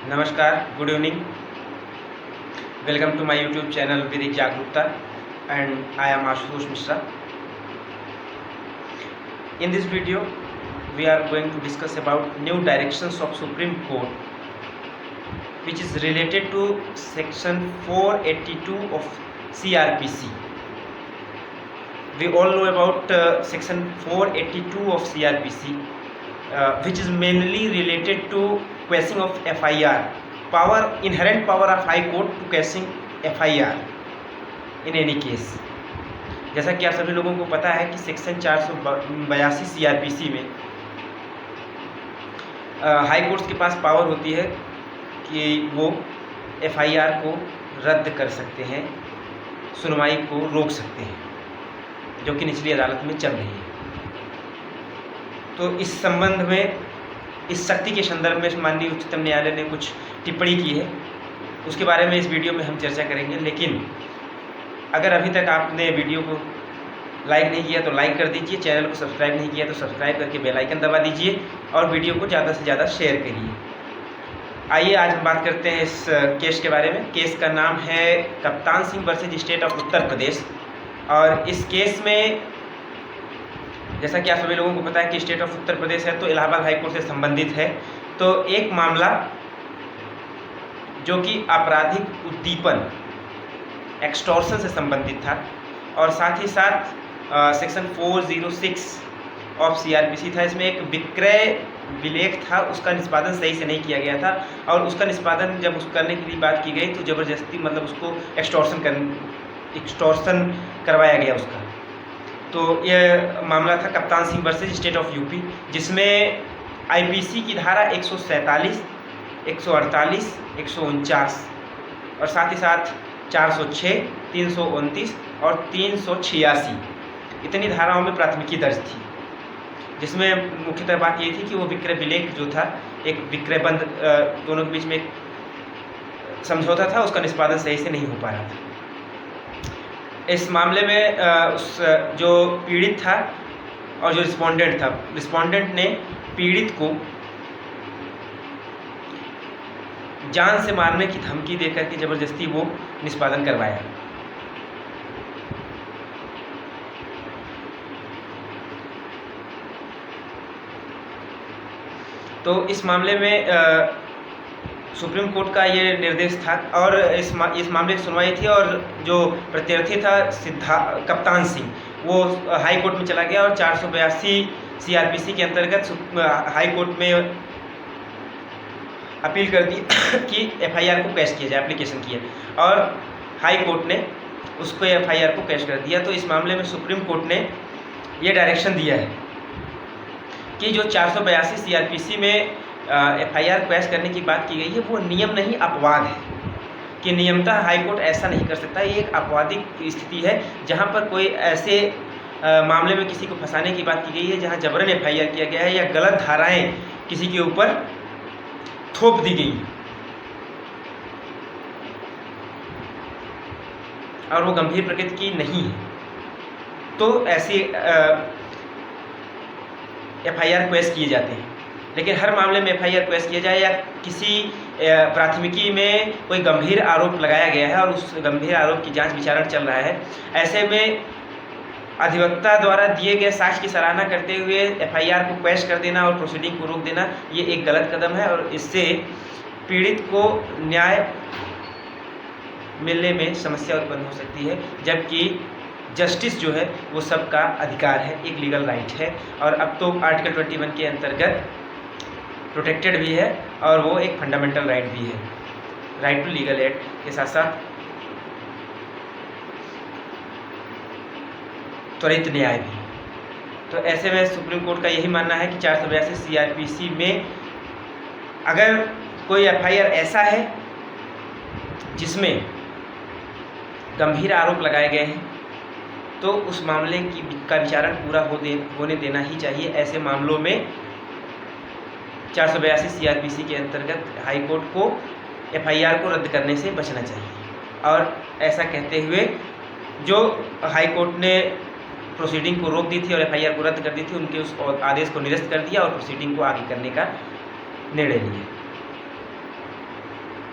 नमस्कार, good evening. Welcome to my YouTube channel Vedic Jagrukta, and I am Ashutosh Mishra. In this video, we are going to discuss about new directions of Supreme Court, which is related to Section 482 of CRPC. We all know about Section 482 of CRPC, which is mainly related to quashing of FIR. Inherent power of High Court to quashing FIR in any case. जैसा कि आप सभी लोगों को पता है कि section 482 CRPC में हाई कोर्ट्स के पास पावर होती है कि वो FIR को रद्द कर सकते हैं, सुनवाई को रोक सकते हैं, जो कि निचली अदालत में चल रही है. तो इस संबंध में, इस शक्ति के संदर्भ में माननीय उच्चतम न्यायालय ने कुछ टिप्पणी की है, उसके बारे में इस वीडियो में हम चर्चा करेंगे. लेकिन अगर अभी तक आपने वीडियो को लाइक नहीं किया तो लाइक कर दीजिए, चैनल को सब्सक्राइब नहीं किया तो सब्सक्राइब करके बेल आइकन दबा दीजिए और वीडियो को ज़्यादा से ज़्यादा शेयर करिए. आइए आज हम बात करते हैं इस केस के बारे में. केस का नाम है Kaptan Singh versus state of Uttar Pradesh. और इस केस में जैसा कि आप सभी लोगों को पता है कि स्टेट ऑफ उत्तर प्रदेश है तो इलाहाबाद हाई कोर्ट से संबंधित है. तो एक मामला जो कि आपराधिक उद्दीपन एक्सटॉर्शन से संबंधित था और साथ ही साथ सेक्शन 406 ऑफ CRPC था. इसमें एक विक्रय विलेख था, उसका निष्पादन सही से नहीं किया गया था और उसका निष्पादन जब करने की बात की गई तो ज़बरदस्ती मतलब उसको एक्सटॉर्शन करवाया गया उसका. तो यह मामला था Kaptan Singh versus state of UP, जिसमें IPC की धारा 147, 148, 149 और साथ ही साथ 406, 329 और 386 इतनी धाराओं में प्राथमिकी दर्ज थी. जिसमें मुख्यतः बात ये थी कि वो विक्रय विलेख जो था, एक विक्रय बंद दोनों के बीच में एक समझौता था, उसका निष्पादन सही से नहीं हो पा रहा था. इस मामले में उस जो पीड़ित था और जो रिस्पोंडेंट था, रिस्पोंडेंट ने पीड़ित को जान से मारने की धमकी देकर के ज़बरदस्ती वो निष्पादन करवाया. तो इस मामले में सुप्रीम कोर्ट का ये निर्देश था और इस मामले की सुनवाई थी और जो प्रत्यार्थी था कप्तान सिंह, वो हाई कोर्ट में चला गया और 482 CRPC के अंतर्गत हाई कोर्ट में अपील कर दी कि FIR को कैश किया जाए, एप्लीकेशन किया और हाई कोर्ट ने उसको FIR को कैश कर दिया. तो इस मामले में सुप्रीम कोर्ट ने ये डायरेक्शन दिया है कि जो 482 CRPC में FIR कैश करने की बात की गई है वो नियम नहीं, अपवाद है. कि नियमतः हाई कोर्ट ऐसा नहीं कर सकता. ये एक आपवादिक स्थिति है जहाँ पर कोई ऐसे मामले में किसी को फंसाने की बात की गई है जहाँ जबरन FIR किया गया है या गलत धाराएं किसी के ऊपर थोप दी गई और वो गंभीर प्रकृति की नहीं है. तो ऐसी FIR कैश किए जाते हैं. लेकिन हर मामले में FIR कैश किया जाए या किसी प्राथमिकी में कोई गंभीर आरोप लगाया गया है और उस गंभीर आरोप की जांच विचारण चल रहा है, ऐसे में अधिवक्ता द्वारा दिए गए साक्ष्य की सराहना करते हुए FIR को कैश कर देना और प्रोसीडिंग को रोक देना, ये एक गलत कदम है और इससे पीड़ित को न्याय मिलने में समस्या उत्पन्न हो सकती है. जबकि जस्टिस जो है वो सबका अधिकार है, एक लीगल राइट है और अब तो आर्टिकल 21 के अंतर्गत प्रोटेक्टेड भी है और वो एक फंडामेंटल राइट भी है, राइट टू लीगल एड के साथ साथ त्वरित न्याय भी. तो ऐसे में सुप्रीम कोर्ट का यही मानना है कि 482 CRPC में अगर कोई FIR ऐसा है जिसमें गंभीर आरोप लगाए गए हैं तो उस मामले का विचारण पूरा होने देना ही चाहिए. ऐसे मामलों में 482 CRPC के अंतर्गत हाई कोर्ट को FIR को रद्द करने से बचना चाहिए. और ऐसा कहते हुए जो हाई कोर्ट ने प्रोसीडिंग को रोक दी थी और FIR को रद्द कर दी थी, उनके उस आदेश को निरस्त कर दिया और प्रोसीडिंग को आगे करने का निर्णय लिया.